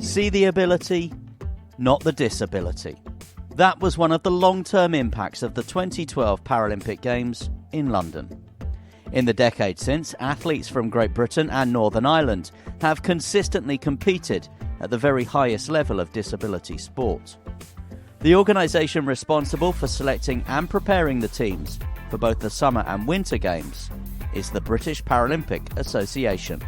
See the ability, not the disability. That was one of the long-term impacts of the 2012 Paralympic Games in London. In the decade since, athletes from Great Britain and Northern Ireland have consistently competed at the very highest level of disability sport. The organisation responsible for selecting and preparing the teams for both the Summer and Winter Games is the British Paralympic Association.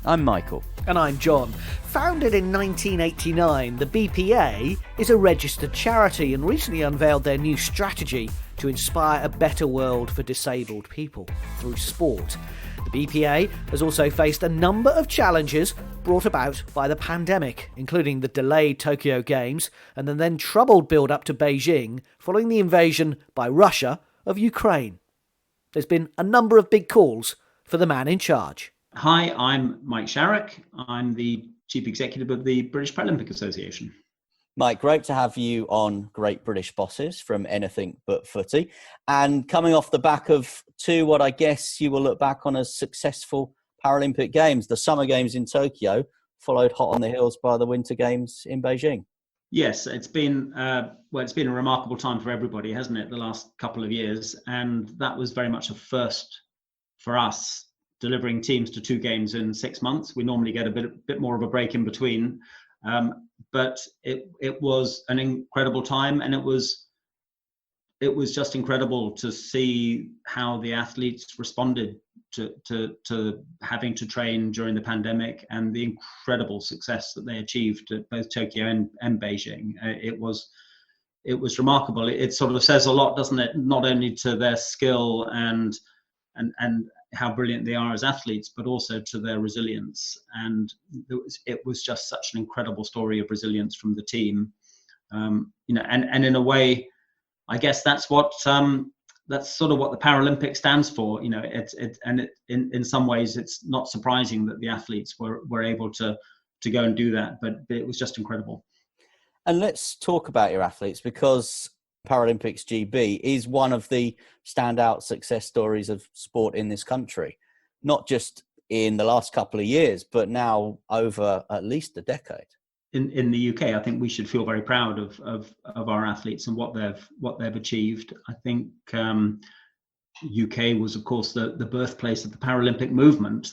I'm Michael. And I'm John. Founded in 1989, the BPA is a registered charity and recently unveiled their new strategy to inspire a better world for disabled people through sport. The BPA has also faced a number of challenges brought about by the pandemic, including the delayed Tokyo Games and the then troubled build-up to Beijing following the invasion by Russia of Ukraine. There's been a number of big calls for the man in charge. Hi, I'm Mike Sharrock. I'm the Chief Executive of the British Paralympic Association. Mike, great to have you on Great British Bosses from Anything But Footy. And coming off the back of what I guess you will look back on as successful Paralympic Games, the Summer Games in Tokyo, followed hot on the heels by the Winter Games in Beijing. Yes, it's been a remarkable time for everybody, hasn't it, the last couple of years? And that was very much a first for us, delivering teams to 2 games in 6 months. We normally get a bit more of a break in between, but it was an incredible time, and it was just incredible to see how the athletes responded to having to train during the pandemic and the incredible success that they achieved at both Tokyo and Beijing. It was remarkable. It sort of says a lot, doesn't it? Not only to their skill and how brilliant they are as athletes, but also to their resilience. And it was just such an incredible story of resilience from the team. And in a way, I guess that's sort of what the Paralympics stands for. In some ways, it's not surprising that the athletes were able to go and do that, but it was just incredible. And let's talk about your athletes, because Paralympics GB is one of the standout success stories of sport in this country, not just in the last couple of years, but now over at least a decade. In the UK, I think we should feel very proud of our athletes and what they've achieved. I think UK was, of course, the birthplace of the Paralympic movement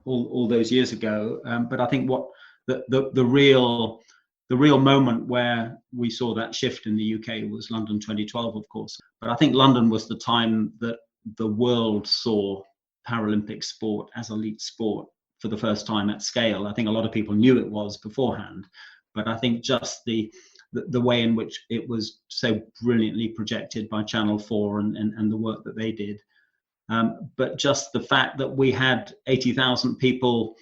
all those years ago. But I think what the real moment where we saw that shift in the UK was London 2012, of course. But I think London was the time that the world saw Paralympic sport as elite sport for the first time at scale. I think a lot of people knew it was beforehand, but I think just the way in which it was so brilliantly projected by Channel 4 and the work that they did. But just the fact that we had 80,000 people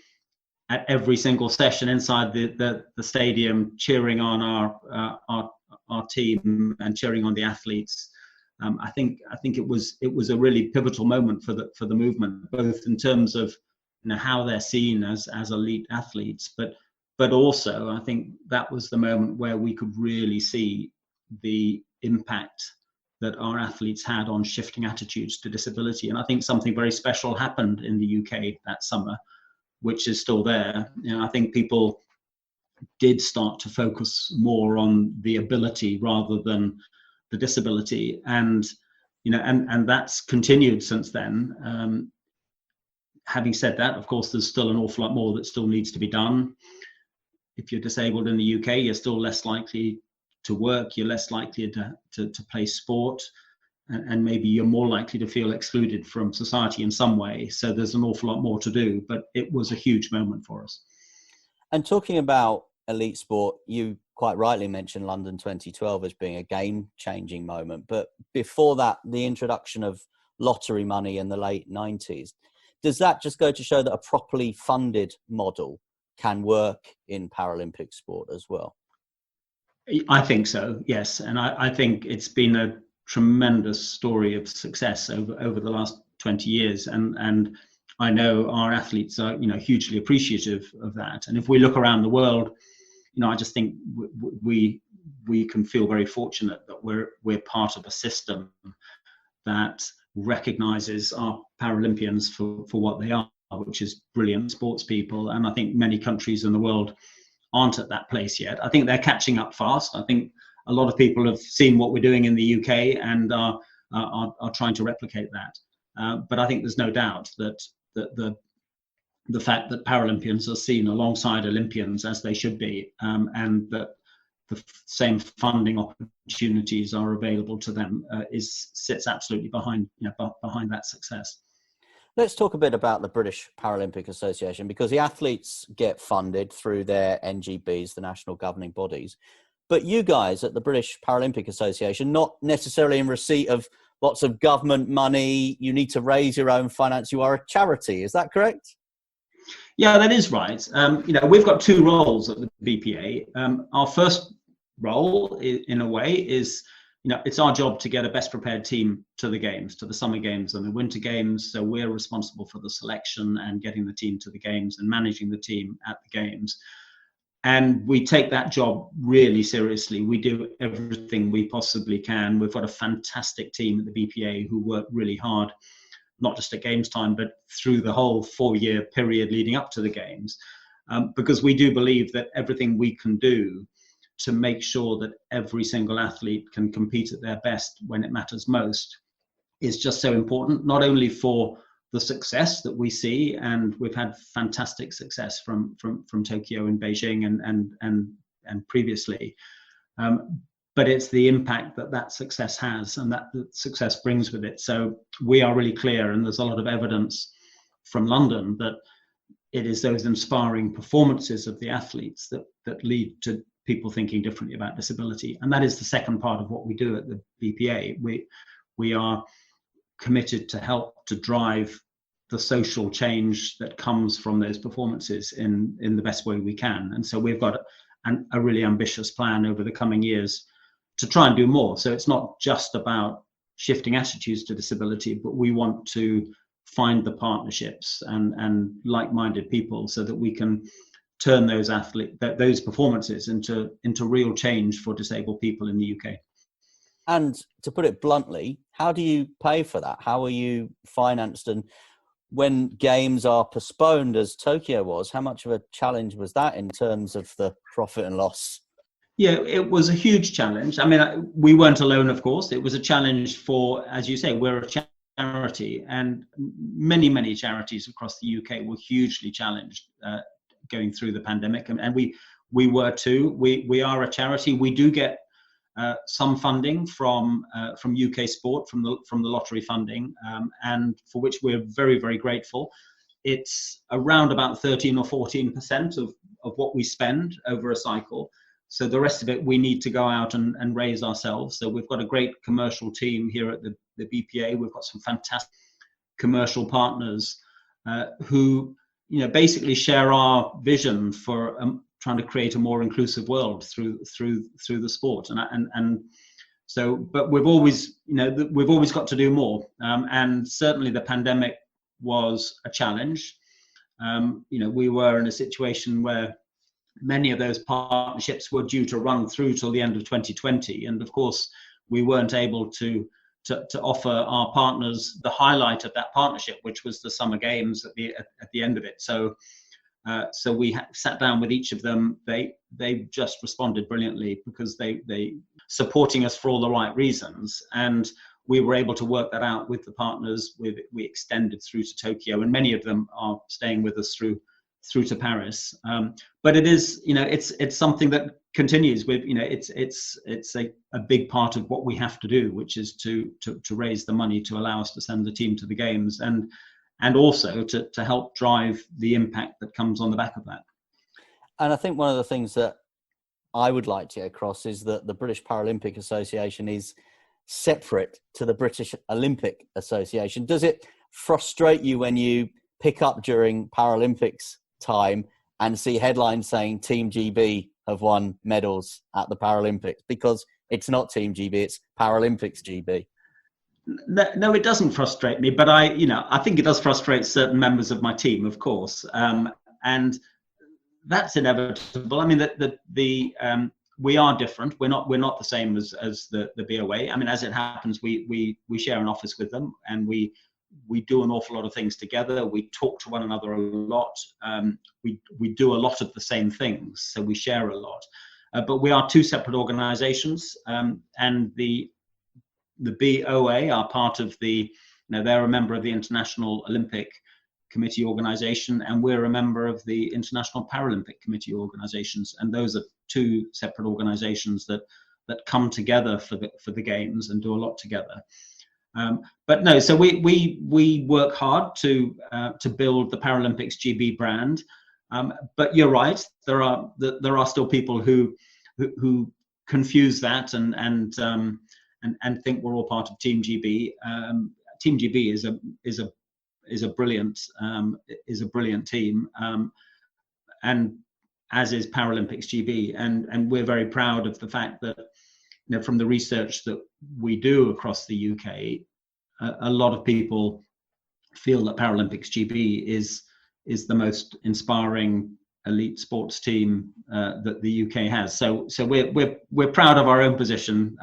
at every single session inside the stadium cheering on our team and cheering on the athletes. I think it was a really pivotal moment for the movement, both in terms of how they're seen as elite athletes, but also I think that was the moment where we could really see the impact that our athletes had on shifting attitudes to disability. And I think something very special happened in the UK that summer, which is still there. I think people did start to focus more on the ability rather than the disability, and that's continued since then. Having said that, of course, there's still an awful lot more that still needs to be done. If you're disabled in the UK, you're still less likely to work, you're less likely to play sport, and maybe you're more likely to feel excluded from society in some way. So there's an awful lot more to do, but it was a huge moment for us. And talking about elite sport, you quite rightly mentioned London 2012 as being a game-changing moment. But before that, the introduction of lottery money in the late 90s, does that just go to show that a properly funded model can work in Paralympic sport as well? I think so, yes. And I think it's been a tremendous story of success over the last 20 years. And I know our athletes are, hugely appreciative of that. And if we look around the world, I just think we can feel very fortunate that we're part of a system that recognizes our Paralympians for what they are, which is brilliant sports people. And I think many countries in the world aren't at that place yet. I think they're catching up fast. I think a lot of people have seen what we're doing in the UK and are trying to replicate that. But I think there's no doubt that the fact that Paralympians are seen alongside Olympians as they should be, and that the same funding opportunities are available to them sits absolutely behind that success. Let's talk a bit about the British Paralympic Association, because the athletes get funded through their NGBs, the national governing bodies. But you guys at the British Paralympic Association, not necessarily in receipt of lots of government money, you need to raise your own finance. You are a charity, is that correct? Yeah, that is right. We've got two roles at the BPA. Our first role, in a way, is it's our job to get a best prepared team to the games, to the summer games and the winter games. So we're responsible for the selection and getting the team to the games and managing the team at the games. And we take that job really seriously. We do everything we possibly can. We've got a fantastic team at the BPA who work really hard, not just at games time, but through the whole 4-year period leading up to the games, because we do believe that everything we can do to make sure that every single athlete can compete at their best when it matters most is just so important, not only for the success that we see, and we've had fantastic success from Tokyo and Beijing and previously, but it's the impact that success has and that the success brings with it. So we are really clear, and there's a lot of evidence from London that it is those inspiring performances of the athletes that lead to people thinking differently about disability. And that is the second part of what we do at the BPA. We are committed to help to drive the social change that comes from those performances in the best way we can. And so we've got a really ambitious plan over the coming years to try and do more. So it's not just about shifting attitudes to disability, but we want to find the partnerships and like-minded people so that we can turn those performances into real change for disabled people in the UK. And to put it bluntly, how do you pay for that? How are you financed? And when games are postponed, as Tokyo was, how much of a challenge was that in terms of the profit and loss? Yeah, it was a huge challenge. I mean, we weren't alone, of course. It was a challenge for, as you say, we're a charity, and many charities across the UK were hugely challenged going through the pandemic, and we were too. We are a charity. We do get some funding from UK Sport, from the lottery funding, and for which we're very grateful. It's around about 13 or 14% of what we spend over a cycle. So the rest of it we need to go out and raise ourselves. So we've got a great commercial team here at the BPA. We've got some fantastic commercial partners who basically share our vision for trying to create a more inclusive world through the sport. And so, but we've always got to do more. And certainly the pandemic was a challenge. We were in a situation where many of those partnerships were due to run through till the end of 2020. And of course, we weren't able to offer our partners the highlight of that partnership, which was the Summer Games at the end of it. So we sat down with each of them. They just responded brilliantly because they supporting us for all the right reasons, and we were able to work that out with the partners. We extended through to Tokyo, and many of them are staying with us through to Paris. But it is, it's something that continues with, it's a big part of what we have to do, which is to raise the money to allow us to send the team to the games, and also to help drive the impact that comes on the back of that. And I think one of the things that I would like to get across is that the British Paralympic Association is separate to the British Olympic Association. Does it frustrate you when you pick up during Paralympics time and see headlines saying Team GB have won medals at the Paralympics? Because it's not Team GB, it's Paralympics GB. No, it doesn't frustrate me, but I think it does frustrate certain members of my team, of course, and that's inevitable. I mean, we are different. We're not the same as the BOA. I mean, as it happens, we share an office with them, and we we do an awful lot of things together. We talk to one another a lot. We do a lot of the same things, so we share a lot. But we are two separate organisations, and the BOA are part of the, they're a member of the International Olympic Committee organisation, and we're a member of the International Paralympic Committee organisations, and those are two separate organisations that come together for the games and do a lot together. But no, so we work hard to build the Paralympics GB brand. But you're right, there are still people who confuse that and think we're all part of Team GB. Team GB is a brilliant team, and as is Paralympics GB, and we're very proud of the fact that, from the research that we do across the UK, a lot of people feel that Paralympics GB is the most inspiring elite sports team that the UK has. So we're proud of our own position,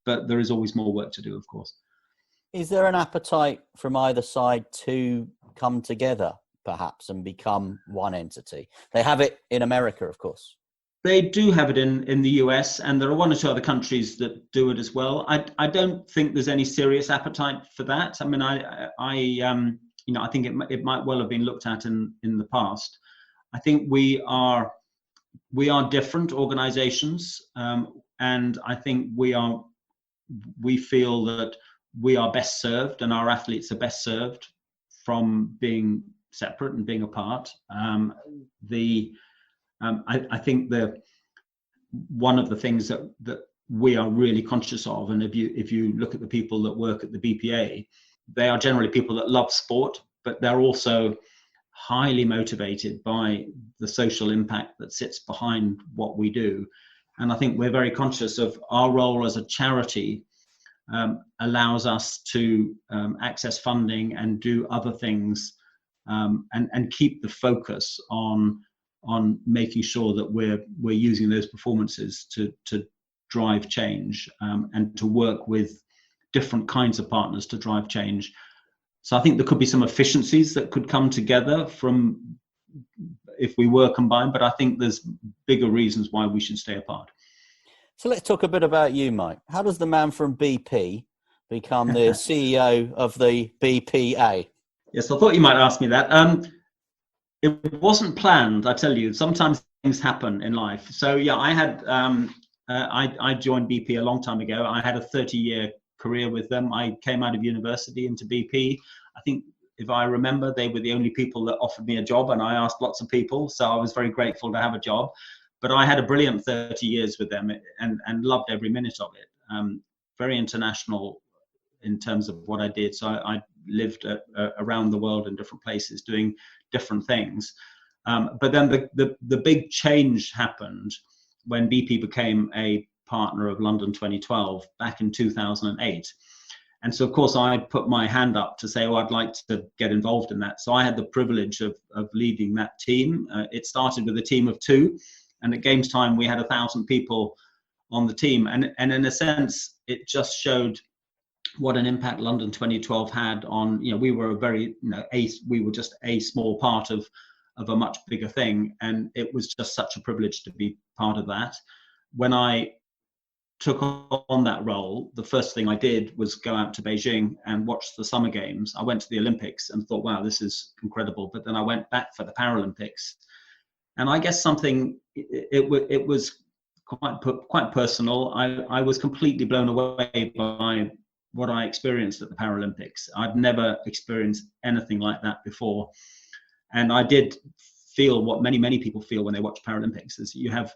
but there is always more work to do, of course. Is there an appetite from either side to come together, perhaps, and become one entity? They have it in America, of course. They do have it in the US, and there are one or two other countries that do it as well. I don't think there's any serious appetite for that. I mean, I think it might well have been looked at in the past. I think we are different organisations, and I think we feel that we are best served, and our athletes are best served from being separate and being apart. I think one of the things that we are really conscious of, and if you look at the people that work at the BPA, they are generally people that love sport, but they're also highly motivated by the social impact that sits behind what we do. And I think we're very conscious of our role as a charity. Allows us to access funding and do other things, and keep the focus on making sure that we're using those performances to drive change, and to work with different kinds of partners to drive change. So I think there could be some efficiencies that could come together from if we were combined, but I think there's bigger reasons why we should stay apart. So let's talk a bit about you, Mike. How does the man from BP become the CEO of the BPA? Yes, I thought you might ask me that. It wasn't planned, I tell you. Sometimes things happen in life. So yeah, I had I joined BP a long time ago. I had a 30-year career with them. I came out of university into BP. I think, if I remember, they were the only people that offered me a job, and I asked lots of people, so I was very grateful to have a job. But I had a brilliant 30 years with them, and loved every minute of it. Very international in terms of what I did. So I lived around the world in different places doing different things. But then the big change happened when BP became a partner of London 2012 back in 2008. And so, of course, I put my hand up to say, I'd like to get involved in that. So I had the privilege of leading that team. It started with a team of 2. And at games time, we had 1,000 people on the team. And in a sense, it just showed what an impact London 2012 had on, we were we were just a small part of a much bigger thing. And it was just such a privilege to be part of that. When I took on that role, the first thing I did was go out to Beijing and watch the summer games. I went to the Olympics and thought, wow, this is incredible. But then I went back for the Paralympics. And I guess it was quite personal. I was completely blown away by what I experienced at the Paralympics. I'd never experienced anything like that before. And I did feel what many people feel when they watch Paralympics, is you have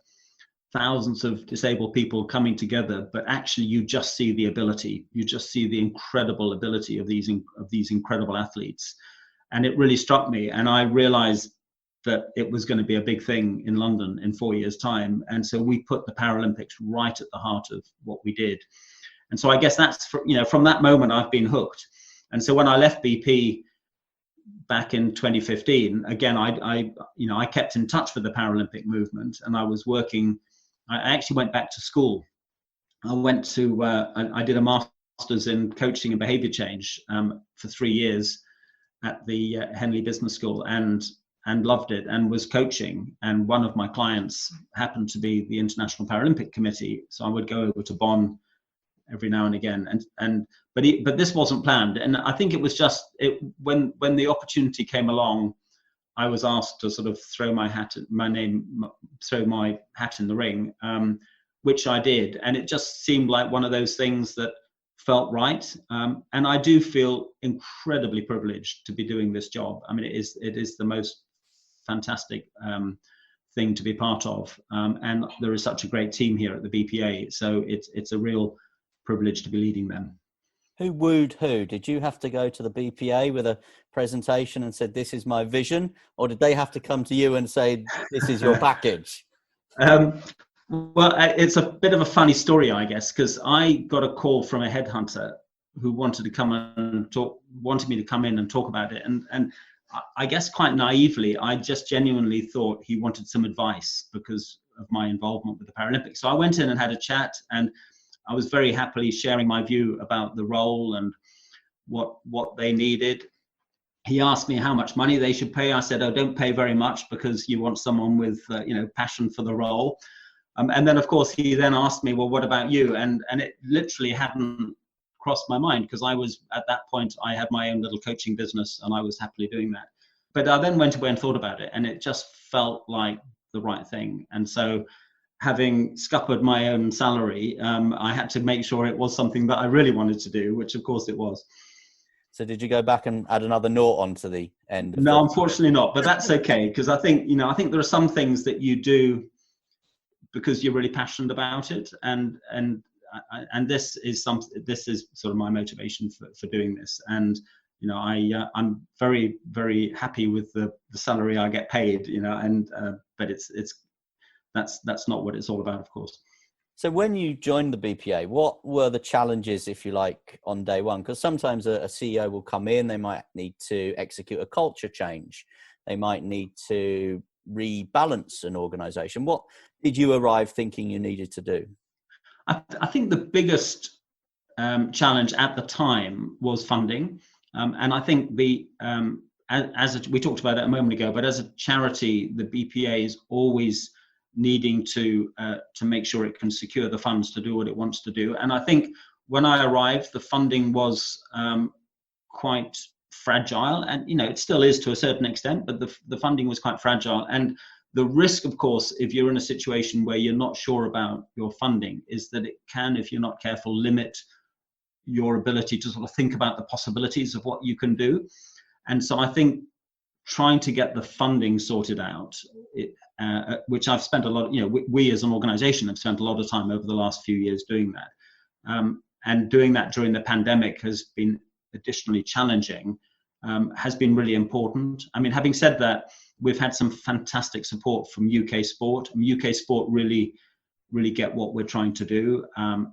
thousands of disabled people coming together, but actually you just see the ability. You just see the incredible ability of these incredible athletes. And it really struck me. And I realized that it was going to be a big thing in London in 4 years' time. And so we put the Paralympics right at the heart of what we did. And so I guess that's, from that moment, I've been hooked. And so when I left BP back in 2015, again, I kept in touch with the Paralympic movement, and I actually went back to school. I went to, I did a master's master's in coaching and behaviour change for 3 years at the Henley Business School, and loved it, and was coaching. And one of my clients happened to be the International Paralympic Committee, so I would go over to Bonn every now and again. But this wasn't planned, and I think it was just when the opportunity came along, I was asked to sort of throw my hat in the ring, which I did, and it just seemed like one of those things that felt right. And I do feel incredibly privileged to be doing this job. I mean, it is the most fantastic thing to be part of, and there is such a great team here at the BPA, so it's a real privilege to be leading them. Who wooed who? Did you have to go to the BPA with a presentation and said, this is my vision? Or did they have to come to you and say, this is your package? Well, it's a bit of a funny story, I guess, because I got a call from a headhunter who wanted me to come in and talk about it. And I guess quite naively, I just genuinely thought he wanted some advice because of my involvement with the Paralympics. So I went in and had a chat, and I was very happily sharing my view about the role and what they needed. He asked me how much money they should pay. I said, oh, don't pay very much because you want someone with passion for the role. And then, of course, he then asked me, well, what about you? And it literally hadn't crossed my mind, because I was, at that point, I had my own little coaching business and I was happily doing that. But I then went away and thought about it, and it just felt like the right thing. And so, having scuppered my own salary, I had to make sure it was something that I really wanted to do, which of course it was. So did you go back and add another naught onto the end? No, unfortunately not, but that's okay, because I think there are some things that you do because you're really passionate about it, and this is sort of my motivation for doing this. And I'm very, very happy with the salary I get paid, but that's not what it's all about, of course. So when you joined the BPA, what were the challenges, if you like, on day one? Because sometimes a CEO will come in, they might need to execute a culture change. They might need to rebalance an organization. What did you arrive thinking you needed to do? I think the biggest challenge at the time was funding. And I think as we talked about it a moment ago, but as a charity, the BPA is always needing to make sure it can secure the funds to do what it wants to do. And I think when I arrived, the funding was quite fragile, and it still is to a certain extent, but the funding was quite fragile. And the risk, of course, if you're in a situation where you're not sure about your funding, is that it can, if you're not careful, limit your ability to sort of think about the possibilities of what you can do. And so I think trying to get the funding sorted out, which I've spent a lot, we as an organization have spent a lot of time over the last few years doing that. And doing that during the pandemic has been additionally challenging, has been really important. I mean, having said that, we've had some fantastic support from UK Sport. UK Sport really get what we're trying to do,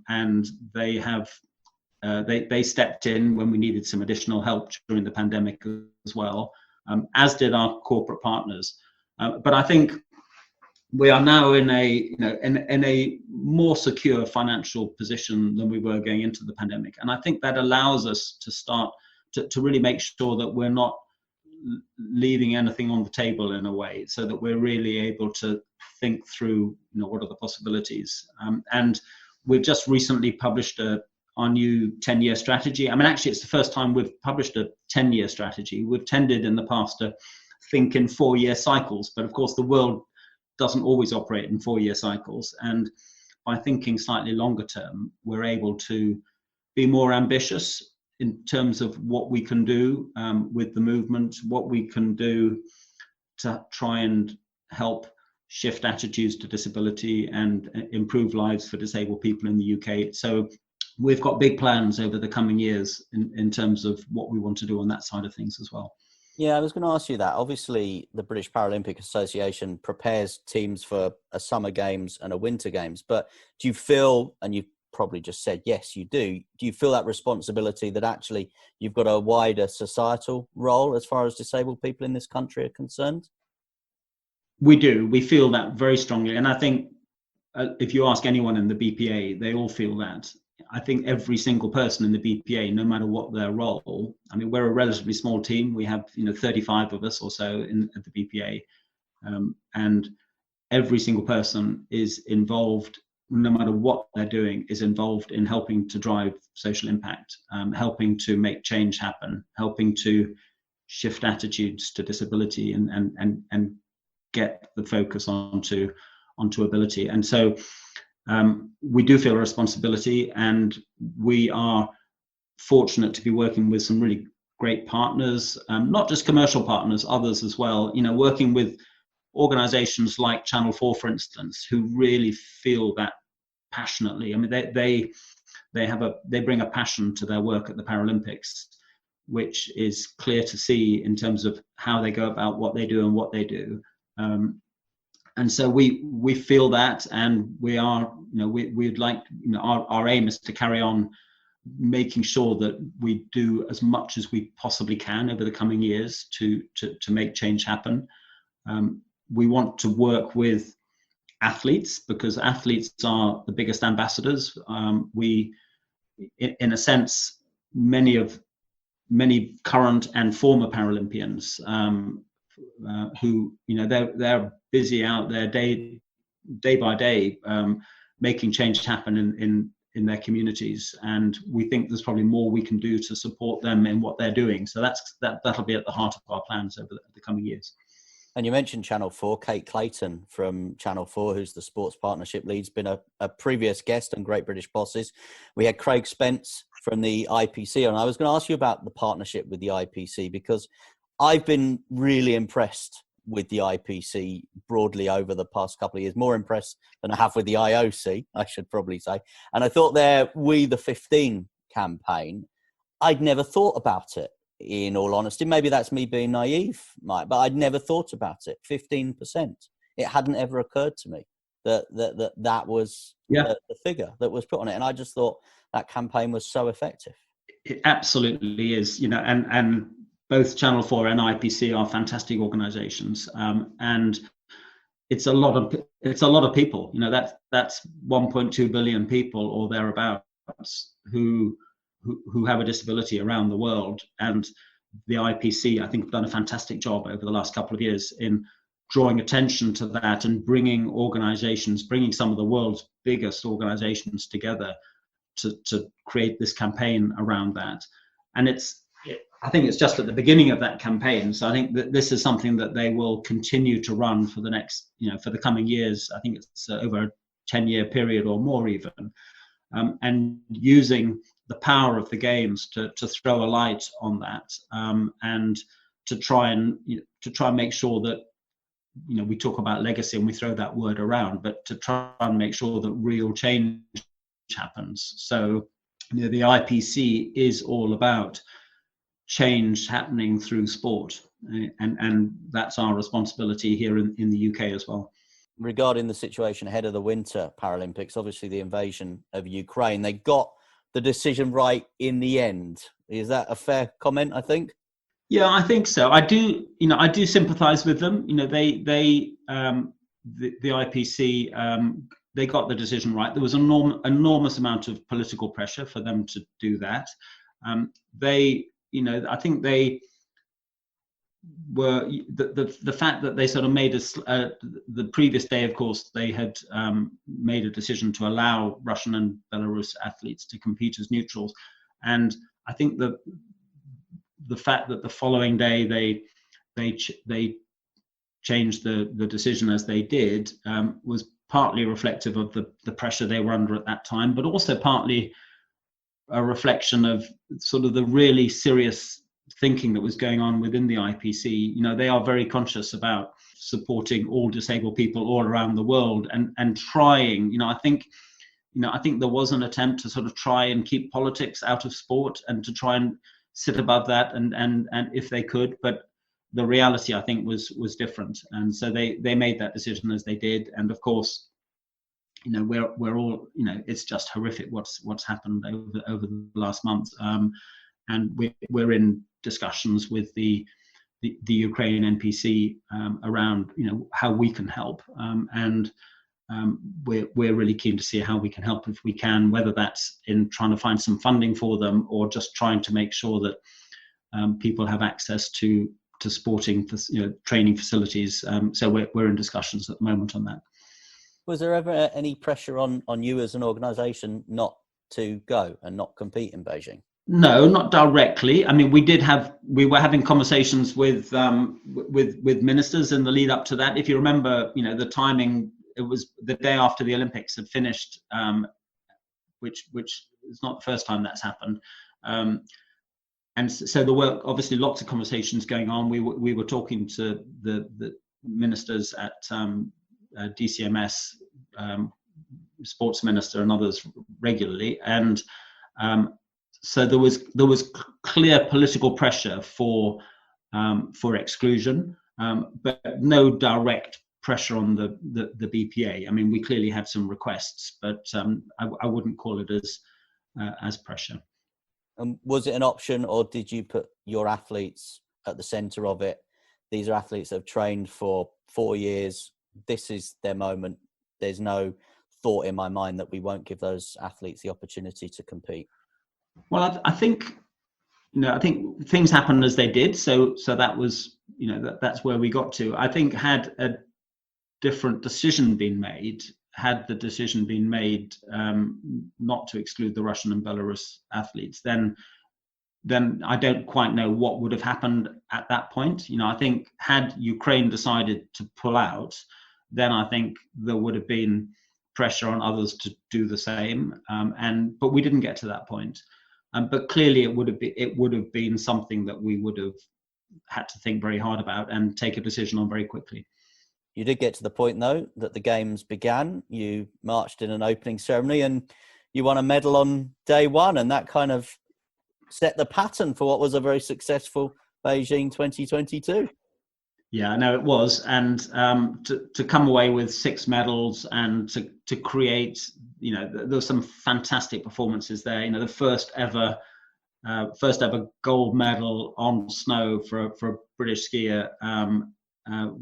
and they have they stepped in when we needed some additional help during the pandemic as well, as did our corporate partners. But I think we are now in a more secure financial position than we were going into the pandemic, and I think that allows us to start to really make sure that we're not leaving anything on the table, in a way, so that we're really able to think through what are the possibilities. And we've just recently published our new 10-year strategy. I mean, actually, it's the first time we've published a 10-year strategy. We've tended in the past to think in 4-year cycles, but of course the world doesn't always operate in 4-year cycles. And by thinking slightly longer term, we're able to be more ambitious in terms of what we can do with the movement, what we can do to try and help shift attitudes to disability and improve lives for disabled people in the UK. So we've got big plans over the coming years in terms of what we want to do on that side of things as well. Yeah, I was going to ask you that. Obviously, the British Paralympic Association prepares teams for a summer games and a winter games. But do you feel, and you probably just said, yes, you do you feel that responsibility that actually you've got a wider societal role as far as disabled people in this country are concerned? We do. We feel that very strongly. And I think if you ask anyone in the BPA, they all feel that. I think every single person in the BPA, no matter what their role, I mean, we're a relatively small team. We have 35 of us or so at the BPA, and every single person is involved, no matter what they're doing, is involved in helping to drive social impact, helping to make change happen, helping to shift attitudes to disability, and get the focus onto ability. And so we do feel a responsibility, and we are fortunate to be working with some really great partners, not just commercial partners, others as well, working with organizations like Channel 4, for instance, who really feel that passionately. I mean, they bring a passion to their work at the Paralympics, which is clear to see in terms of how they go about what they do and what they do. And so we feel that, and we are, we'd like, our aim is to carry on making sure that we do as much as we possibly can over the coming years to make change happen. We want to work with athletes, because athletes are the biggest ambassadors. In a sense, many current and former Paralympians who, they're busy out there day by day, making change happen in their communities, and we think there's probably more we can do to support them in what they're doing. So that'll be at the heart of our plans over the coming years. And you mentioned Channel 4. Kate Clayton from Channel 4, who's the sports partnership lead, has been a previous guest on Great British Bosses. We had Craig Spence from the IPC, and I was going to ask you about the partnership with the IPC, because I've been really impressed with the IPC broadly over the past couple of years, more impressed than I have with the IOC, I should probably say. And I thought their We the 15 campaign, I'd never thought about it, in all honesty. Maybe that's me being naive, Mike, but I'd never thought about it. 15%. It hadn't ever occurred to me that was the figure that was put on it. And I just thought that campaign was so effective. It absolutely is, and both Channel 4 and IPC are fantastic organizations, and it's a lot of people. That's 1.2 billion people or thereabouts who have a disability around the world, and the IPC, I think, have done a fantastic job over the last couple of years in drawing attention to that and bringing some of the world's biggest organizations together to create this campaign around that. And I think it's just at the beginning of that campaign. So I think that this is something that they will continue to run for the next, for the coming years. I think it's over a 10-year period or more even, and using the power of the games to throw a light on that, and to try and make sure that, we talk about legacy and we throw that word around, but to try and make sure that real change happens. So, the IPC is all about change happening through sport, and that's our responsibility here in the UK as well. Regarding the situation ahead of the Winter Paralympics, obviously the invasion of Ukraine, they got the decision right in the end. Is that a fair comment, I think? Yeah, I think so. I do sympathise with them. The IPC, they got the decision right. There was an enormous amount of political pressure for them to do that. I think they were the fact that they sort of made the previous day, of course, they had made a decision to allow Russian and Belarus athletes to compete as neutrals, and I think the fact that the following day they changed the decision as they did was partly reflective of the pressure they were under at that time, but also partly a reflection of sort of the really serious thinking that was going on within the IPC. They are very conscious about supporting all disabled people all around the world, and trying, I think there was an attempt to sort of try and keep politics out of sport and to try and sit above that, and if they could, but the reality, I think, was different, and so they made that decision as they did. And of course, we're all, it's just horrific what's happened over the last month, and we're in discussions with the Ukraine NPC around how we can help, and we're really keen to see how we can help if we can, whether that's in trying to find some funding for them or just trying to make sure that people have access to sporting, training facilities. So we're in discussions at the moment on that. Was there ever any pressure on you as an organisation not to go and not compete in Beijing? No, not directly. I mean, we were having conversations with ministers in the lead up to that. If you remember, the timing, it was the day after the Olympics had finished, which is not the first time that's happened. And so there were obviously lots of conversations going on. We were talking to the ministers at DCMS, sports minister and others regularly, and so there was clear political pressure for exclusion, but no direct pressure on the BPA. I mean, we clearly had some requests, but I wouldn't call it as pressure. Was it an option, or did you put your athletes at the centre of it? These are athletes that have trained for 4 years. This is their moment. There's no thought in my mind that we won't give those athletes the opportunity to compete. Well, I think things happened as they did. So that was, that's where we got to. I think had a different decision been made, had the decision been made not to exclude the Russian and Belarus athletes, then I don't quite know what would have happened at that point. I think had Ukraine decided to pull out, then I think there would have been pressure on others to do the same. But we didn't get to that point. But clearly it would have been something that we would have had to think very hard about and take a decision on very quickly. You did get to the point, though, that the games began. You marched in an opening ceremony and you won a medal on day one. And that kind of set the pattern for what was a very successful Beijing 2022. Yeah, no, it was. And to come away with 6 medals and to create, there were some fantastic performances there. The first ever gold medal on snow for a British skier,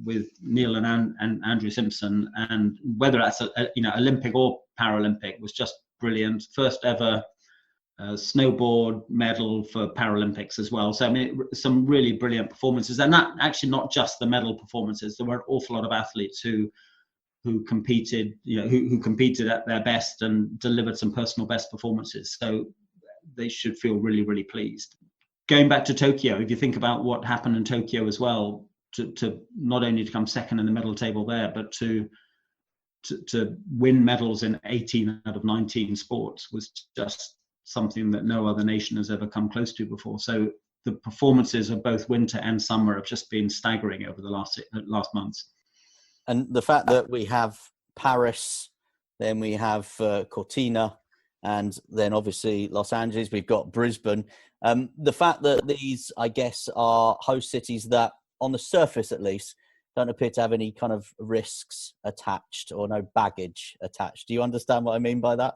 with Neil and Andrew Simpson, and whether that's Olympic or Paralympic, was just brilliant. First ever snowboard medal for Paralympics as well. So I mean, some really brilliant performances, and that actually not just the medal performances. There were an awful lot of athletes who competed, who competed at their best and delivered some personal best performances. So they should feel really, really pleased. Going back to Tokyo, if you think about what happened in Tokyo as well, to not only to come second in the medal table there, but to win medals in 18 out of 19 sports was just something that no other nation has ever come close to before. So the performances of both winter and summer have just been staggering over the last months. And the fact that we have Paris, then we have Cortina, and then obviously Los Angeles, we've got Brisbane. The fact that these, I guess, are host cities that, on the surface at least, don't appear to have any kind of risks attached or no baggage attached. Do you understand what I mean by that?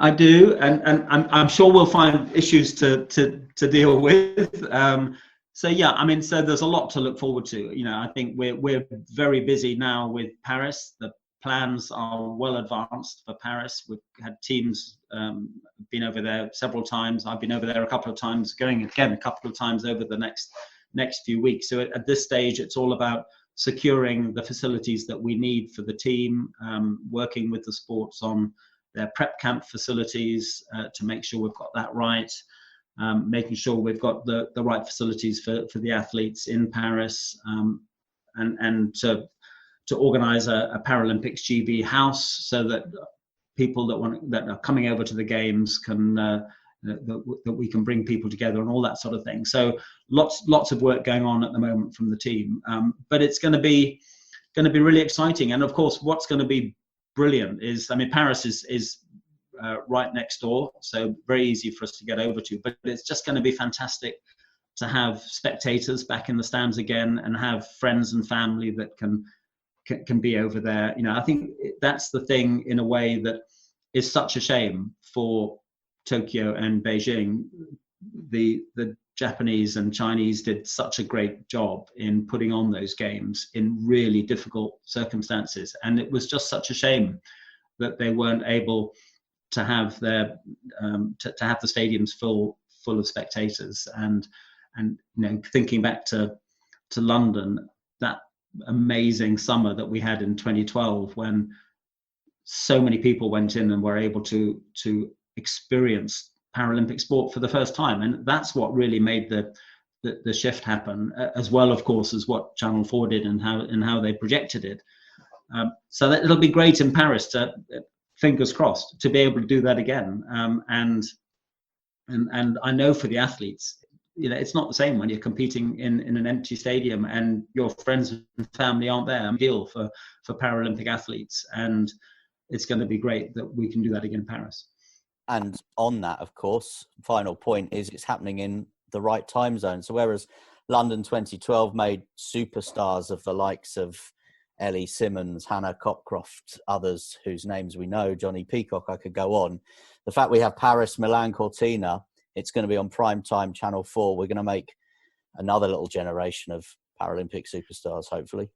I do, and I'm sure we'll find issues to deal with. So yeah, I mean, so there's a lot to look forward to. I think we're very busy now with Paris. The plans are well advanced for Paris. We've had teams been over there several times. I've been over there a couple of times, going again a couple of times over the next few weeks. So at this stage, it's all about securing the facilities that we need for the team, working with the sports on their prep camp facilities to make sure we've got that right, making sure we've got the right facilities for the athletes in Paris, and to organise a Paralympics GB house so that people that are coming over to the games can that we can bring people together and all that sort of thing. So lots of work going on at the moment from the team, but it's going to be really exciting. And of course, what's going to be brilliant is, I mean, Paris is right next door, so very easy for us to get over to, but it's just going to be fantastic to have spectators back in the stands again and have friends and family that can be over there. I think that's the thing in a way that is such a shame for Tokyo and Beijing. The Japanese and Chinese did such a great job in putting on those games in really difficult circumstances, and it was just such a shame that they weren't able to have their to have the stadiums full of spectators. And thinking back to London, that amazing summer that we had in 2012, when so many people went in and were able to experience Paralympic sport for the first time, and that's what really made the shift happen, as well, of course, as what Channel 4 did and how they projected it. So that it'll be great in Paris to, fingers crossed, to be able to do that again. And I know for the athletes, it's not the same when you're competing in an empty stadium and your friends and family aren't there. I'm deal for Paralympic athletes, and it's going to be great that we can do that again in Paris. And on that, of course, final point is it's happening in the right time zone. So whereas London 2012 made superstars of the likes of Ellie Simmons, Hannah Cockcroft, others whose names we know, Johnny Peacock, I could go on. The fact we have Paris, Milan, Cortina, it's going to be on prime time, Channel 4. We're going to make another little generation of Paralympic superstars, hopefully.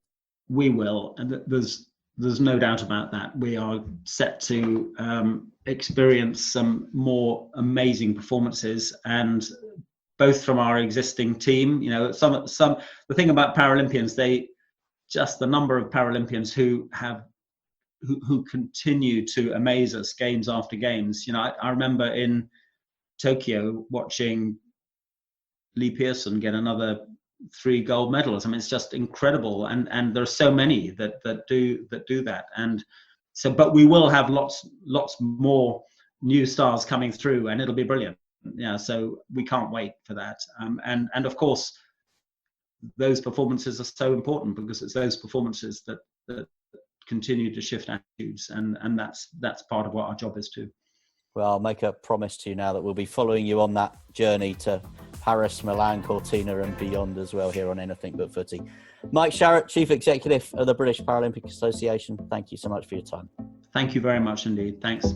We will. And there's no doubt about that. We are set to experience some more amazing performances, and both from our existing team. The thing about Paralympians, the number of Paralympians who continue to amaze us games after games. I remember in Tokyo watching Lee Pearson get another 3 gold medals. I mean, it's just incredible, and there are so many that do that. And so, but we will have lots more new stars coming through, and it'll be brilliant. Yeah, so we can't wait for that. And of course, those performances are so important, because it's those performances that continue to shift attitudes, and that's part of what our job is too. Well, I'll make a promise to you now that we'll be following you on that journey to Paris, Milan, Cortina and beyond as well here on Anything But Footy. Mike Sharrock, Chief Executive of the British Paralympic Association, thank you so much for your time. Thank you very much indeed. Thanks.